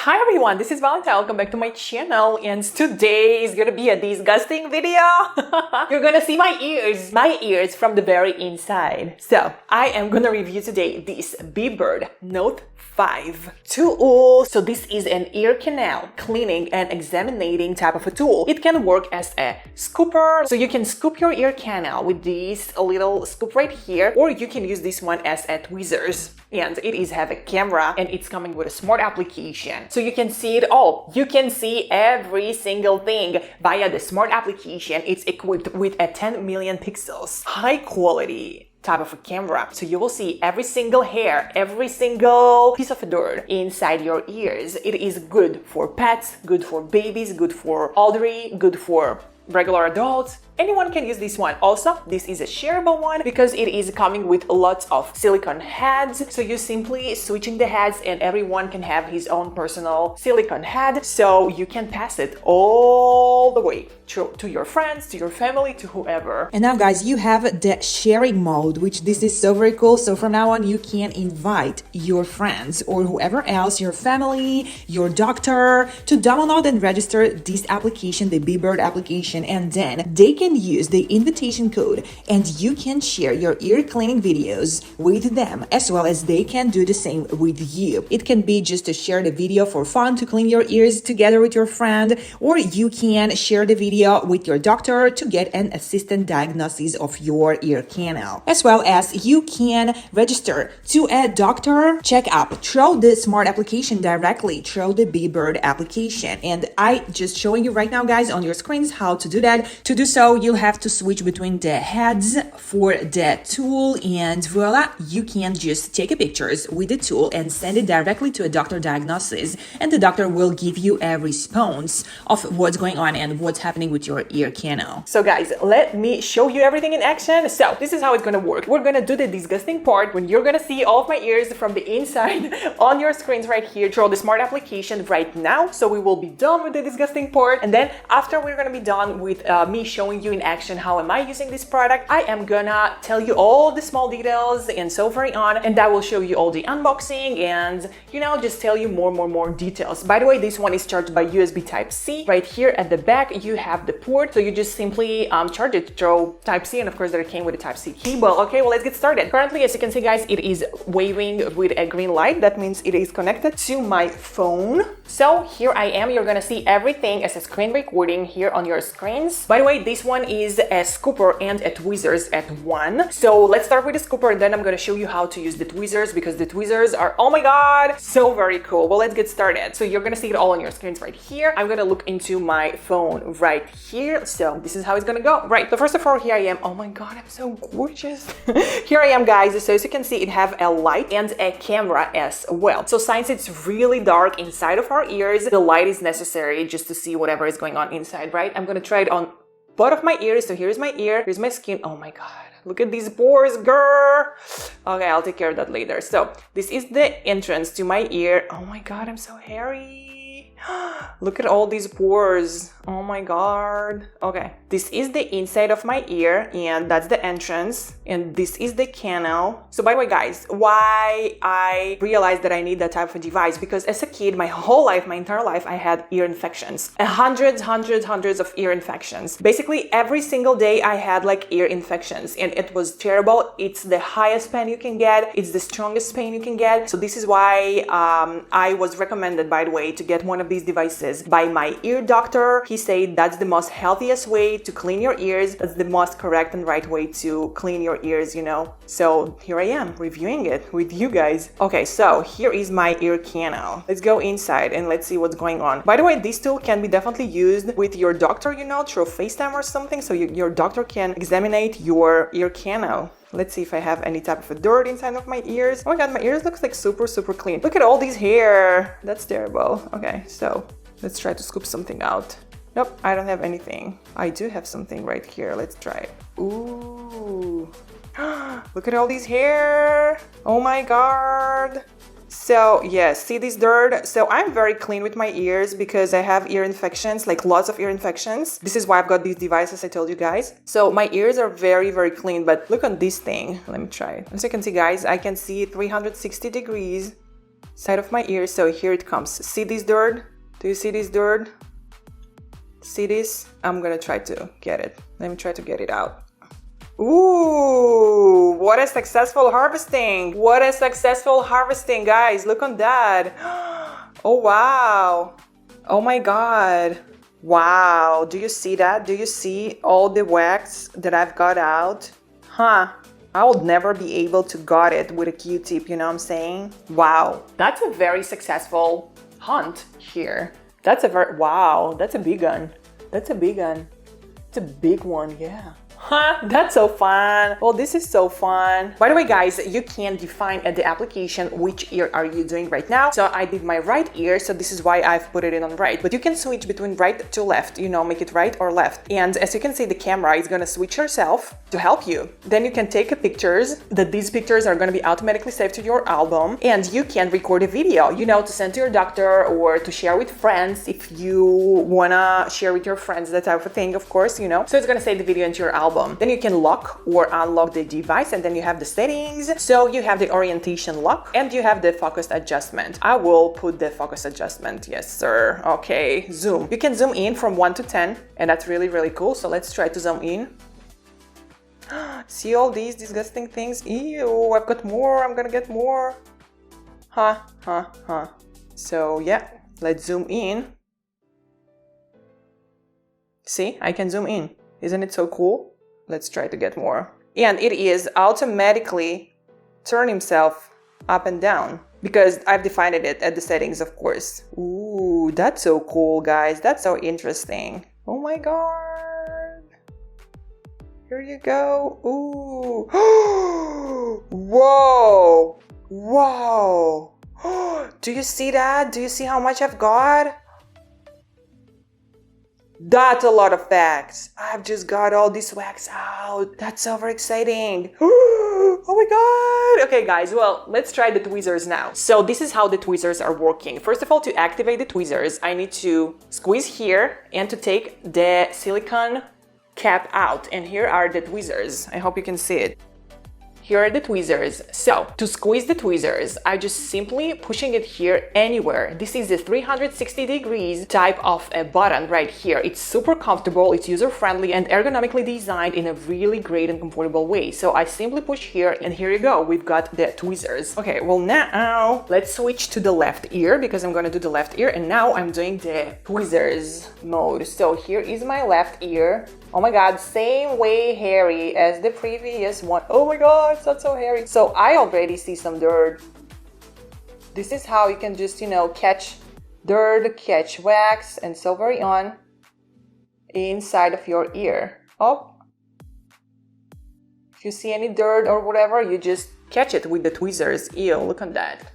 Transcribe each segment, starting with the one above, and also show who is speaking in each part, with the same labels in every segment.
Speaker 1: Hi everyone, this is Valentine. Welcome back to my channel, and today is gonna be a disgusting video. You're gonna see my ears from the very inside. So I am gonna review today this Bebird Note5 tool. So this is an ear canal cleaning and examining type of a tool. It can work as a scooper, so you can scoop your ear canal with this little scoop right here, or you can use this one as a tweezers. And it is have a camera, and it's coming with a smart application, so you can see it all. You can see every single thing via the smart application. It's equipped with a 10 million pixels, high quality type of a camera, so you will see every single hair, every single piece of dirt inside your ears. It is good for pets, good for babies, good for elderly, good for regular adults. Anyone can use this one. Also, this is a shareable one because it is coming with lots of silicone heads. So you simply switching the heads and everyone can have his own personal silicone head. So you can pass it all the way to your friends, to your family, to whoever.
Speaker 2: And now guys, you have the sharing mode, which this is so very cool. So from now on, you can invite your friends or whoever else, your family, your doctor, to download and register this application, the Bebird application, and then they can use the invitation code and you can share your ear cleaning videos with them, as well as they can do the same with you. It can be just to share the video for fun, to clean your ears together with your friend, or you can share the video with your doctor to get an assistant diagnosis of your ear canal, as well as you can register to a doctor checkup through the smart application directly through the Bebird application. And I just showing you right now guys on your screens how to do that. To do so, you'll have to switch between the heads for the tool, and voila, you can just take a pictures with the tool and send it directly to a doctor diagnosis, and the doctor will give you a response of what's going on and what's happening with your ear canal.
Speaker 1: So guys, let me show you everything in action. So this is how it's gonna work. We're gonna do the disgusting part when you're gonna see all of my ears from the inside on your screens right here through the smart application right now. So we will be done with the disgusting part, and then after we're gonna be done with me showing you in action how am I using this product, I am gonna tell you all the small details and so very on, and that will show you all the unboxing and, you know, just tell you more details. By the way, this one is charged by USB Type-C. Right here at the back you have the port, so you just simply charge it through Type-C, and of course there came with a Type-C cable. Okay, well, let's get started. Currently, as you can see guys, it is waving with a green light. That means it is connected to my phone. So here I am. You're gonna see everything as a screen recording here on your screens. By the way, this one is a scooper and a tweezers at one. So let's start with the scooper, and then I'm gonna show you how to use the tweezers, because the tweezers are, oh my god, so very cool. Well, let's get started. So you're gonna see it all on your screens right here. I'm gonna look into my phone right here. So this is how it's gonna go. Right, so first of all, here I am. Oh my god, I'm so gorgeous. Here I am guys. So as you can see, it have a light and a camera as well. So since it's really dark inside of our ears, the light is necessary just to see whatever is going on inside, right? I'm gonna try it on both of my ears. So here's my ear, here's my skin. Oh my god, look at these pores, girl. Okay, I'll take care of that later. So this is the entrance to my ear. Oh my god, I'm so hairy. Look at all these pores. Oh my god. Okay, this is the inside of my ear, and that's the entrance, and this is the canal. So by the way guys, why I realized that I need that type of device, because as a kid, my whole life, my entire life, I had ear infections. Hundreds of ear infections. Basically every single day I had like ear infections, and it was terrible. It's the highest pain you can get, it's the strongest pain you can get. So this is why I was recommended, by the way, to get one of these devices by my ear doctor. He said that's the most healthiest way to clean your ears. That's the most correct and right way to clean your ears, you know. So here I am reviewing it with you guys. Okay, so here is my ear canal. Let's go inside and let's see what's going on. By the way, this tool can be definitely used with your doctor, you know, through FaceTime or something, so your doctor can examine your ear canal. Let's see if I have any type of dirt inside of my ears. Oh my god, my ears looks like super clean. Look at all these hair. That's terrible. Okay, so let's try to scoop something out. Nope, I don't have anything. I do have something right here. Let's try it. Ooh. Look at all these hair. Oh my god. So yes, see this dirt? So I'm very clean with my ears because I have ear infections, like lots of ear infections. This is why I've got these devices I told you guys. So my ears are very clean, but look on this thing. Let me try it. As you can see guys, I can see 360 degrees. side of my ear. So here it comes. See this dirt? Do you see this dirt? See this? I'm gonna try to get it. Let me try to get it out. Ooh, what a successful harvesting. What a successful harvesting, guys. Look on that. Oh, wow. Oh my God. Wow. Do you see that? Do you see all the wax that I've got out? Huh. I would never be able to got it with a Q-tip, you know what I'm saying? Wow. That's a very successful hunt here. Wow, that's a big one. That's a big one. It's a big one, yeah. Huh, that's so fun. Well, this is so fun. By the way, guys, you can define at the application which ear are you doing right now. So I did my right ear, so this is why I've put it in on right. But you can switch between right to left, you know, make it right or left. And as you can see, the camera is gonna switch herself to help you. Then you can take pictures, these pictures are gonna be automatically saved to your album, and you can record a video, you know, to send to your doctor or to share with friends if you wanna share with your friends, that type of thing, of course, you know. So it's gonna save the video into your album. Then you can lock or unlock the device, and then you have the settings. So you have the orientation lock and you have the focus adjustment. I will put the focus adjustment. Yes, sir. Okay, zoom. You can zoom in from 1 to 10, and that's really, really cool. So let's try to zoom in. See all these disgusting things? Ew, I've got more. I'm gonna get more. Huh. So yeah, let's zoom in. See, I can zoom in. Isn't it so cool? Let's try to get more. And it is automatically turn himself up and down because I've defined it at the settings, of course. Ooh, that's so cool, guys. That's so interesting. Oh my God. Here you go. Ooh. Whoa. Whoa. Do you see that? Do you see how much I've got? That's a lot of wax. I've just got all this wax out. That's so very exciting. Oh my God. Okay, guys, well, let's try the tweezers now. So this is how the tweezers are working. First of all, to activate the tweezers, I need to squeeze here and to take the silicone cap out. And here are the tweezers. I hope you can see it. Here are the tweezers. So to squeeze the tweezers, I just simply pushing it here anywhere. This is the 360 degrees type of a button right here. It's super comfortable, it's user-friendly and ergonomically designed in a really great and comfortable way. So I simply push here and here you go. We've got the tweezers. Okay, well now let's switch to the left ear because I'm gonna do the left ear, and now I'm doing the tweezers mode. So here is my left ear. Oh my God, same way hairy as the previous one. Oh my God, it's not so hairy. So I already see some dirt. This is how you can just, you know, catch dirt, catch wax, and so very on inside of your ear. Oh, if you see any dirt or whatever, you just catch it with the tweezers. Ew, look at that.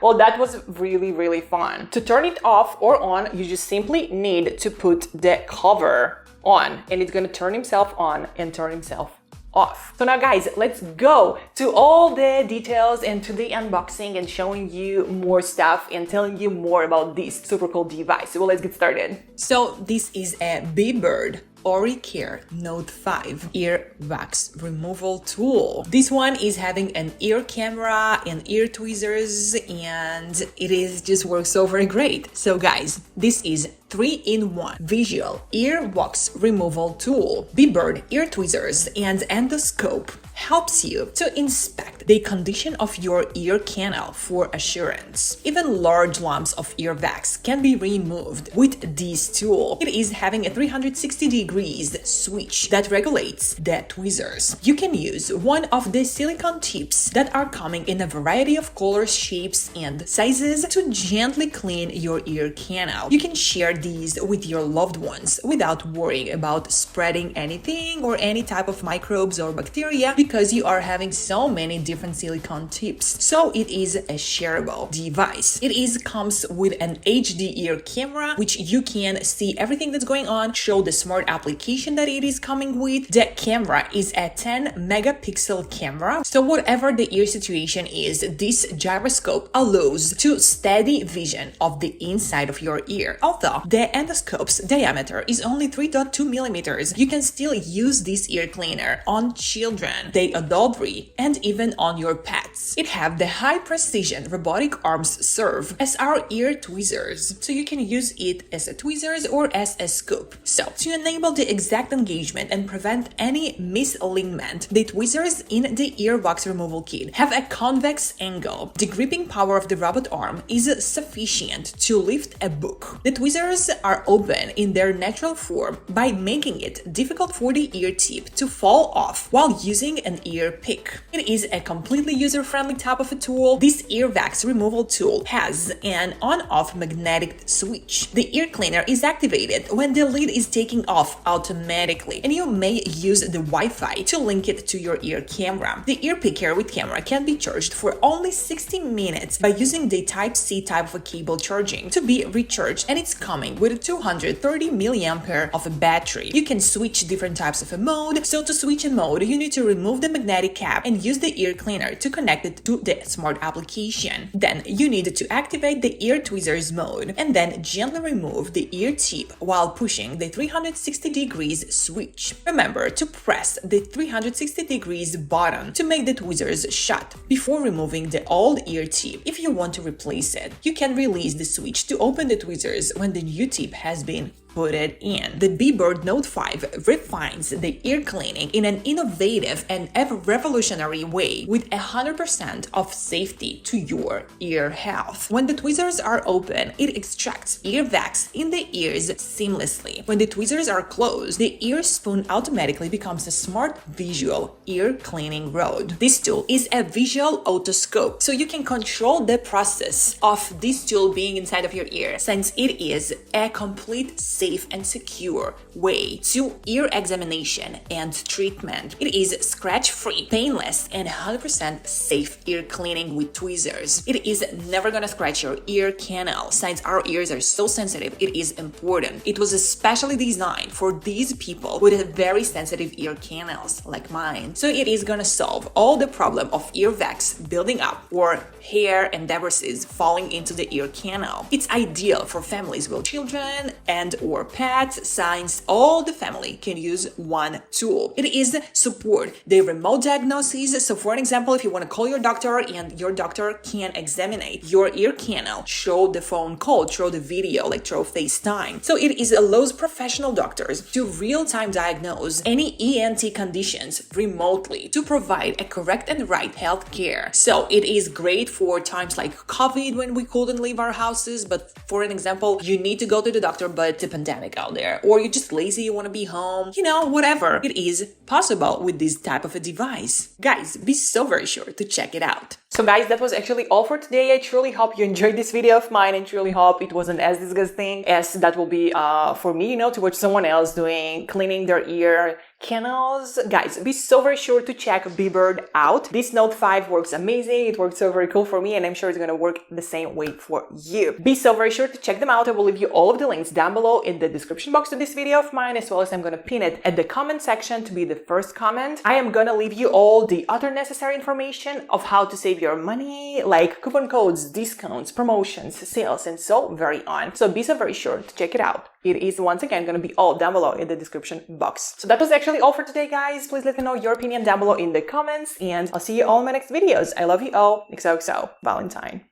Speaker 1: Well, that was really, really fun. To turn it off or on, you just simply need to put the cover on, and it's gonna turn himself on and turn himself off. So now, guys, let's go to all the details and to the unboxing and showing you more stuff and telling you more about this super cool device. Well, let's get started.
Speaker 2: So this is a Bebird AuriCare Note5 Earwax removal tool. This one is having an ear camera and ear tweezers, and it is just works so very great. So guys, this is 3-in-1 visual earwax removal tool. Bebird ear tweezers and endoscope helps you to inspect the condition of your ear canal for assurance. Even large lumps of earwax can be removed with this tool. It is having a 360 degrees switch that regulates the tweezers. You can use one of the silicone tips that are coming in a variety of colors, shapes, and sizes to gently clean your ear canal. You can share these with your loved ones without worrying about spreading anything or any type of microbes or bacteria, because you are having so many different silicone tips. So it is a shareable device. It comes with an HD ear camera, which you can see everything that's going on, show the smart application that it is coming with. The camera is a 10 megapixel camera. So whatever the ear situation is, this gyroscope allows to steady vision of the inside of your ear. Although the endoscope's diameter is only 3.2 millimeters, you can still use this ear cleaner on children. The day adultery, and even on your pets. It have the high precision robotic arms serve as our ear tweezers, so you can use it as a tweezers or as a scoop. So to enable the exact engagement and prevent any misalignment, the tweezers in the earwax removal kit have a convex angle. The gripping power of the robot arm is sufficient to lift a book. The tweezers are open in their natural form by making it difficult for the ear tip to fall off while using an ear pick. It is a completely user-friendly type of a tool. This earwax removal tool has an on-off magnetic switch. The ear cleaner is activated when the lid is taken off automatically, and you may use the Wi-Fi to link it to your ear camera. The ear picker with camera can be charged for only 60 minutes by using the Type-C type of a cable charging to be recharged, and it's coming with a 230 mAh of a battery. You can switch different types of a mode. So to switch a mode, you need to remove the magnetic cap and use the ear cleaner to connect it to the smart application. Then you need to activate the ear tweezers mode and then gently remove the ear tip while pushing the 360 degrees switch. Remember to press the 360 degrees button to make the tweezers shut before removing the old ear tip. If you want to replace it, you can release the switch to open the tweezers when the new tip has been put it in. The Bebird Note5 refines the ear cleaning in an innovative and revolutionary way with 100% of safety to your ear health. When the tweezers are open, it extracts earwax in the ears seamlessly. When the tweezers are closed, the ear spoon automatically becomes a smart visual ear cleaning rod. This tool is a visual otoscope, so you can control the process of this tool being inside of your ear, since it is a complete safe and secure way to ear examination and treatment. It is scratch-free, painless, and 100% safe ear cleaning with tweezers. It is never gonna scratch your ear canal. Since our ears are so sensitive, it is important. It was especially designed for these people with very sensitive ear canals like mine. So it is gonna solve all the problem of earwax building up or hair and debris falling into the ear canal. It's ideal for families with children and or pets, since all the family can use one tool. It is support the remote diagnosis. So for an example, if you want to call your doctor and your doctor can examine your ear canal, show the phone call, throw the video, like through FaceTime. So it allows professional doctors to real-time diagnose any ENT conditions remotely to provide a correct and right health care. So it is great for times like COVID when we couldn't leave our houses, but for an example, you need to go to the doctor, but the pandemic out there, or you're just lazy, you want to be home, whatever. It is possible with this type of a device. Guys, be so very sure to check it out.
Speaker 1: So guys, that was actually all for today. I truly hope you enjoyed this video of mine and truly hope it wasn't as disgusting as that will be for me, to watch someone else cleaning their ear canals. Guys, be so very sure to check Bebird out. This Note5 works amazing. It works so very cool for me, and I'm sure it's gonna work the same way for you. Be so very sure to check them out. I will leave you all of the links down below in the description box to this video of mine, as well as I'm gonna pin it at the comment section to be the first comment. I am gonna leave you all the other necessary information of how to save your money, like coupon codes, discounts, promotions, sales, and so very on. So be so very sure to check it out. It is once again going to be all down below in the description box. So that was actually all for today, guys. Please let me know your opinion down below in the comments, and I'll see you all in my next videos. I love you all. XOXO Valentine.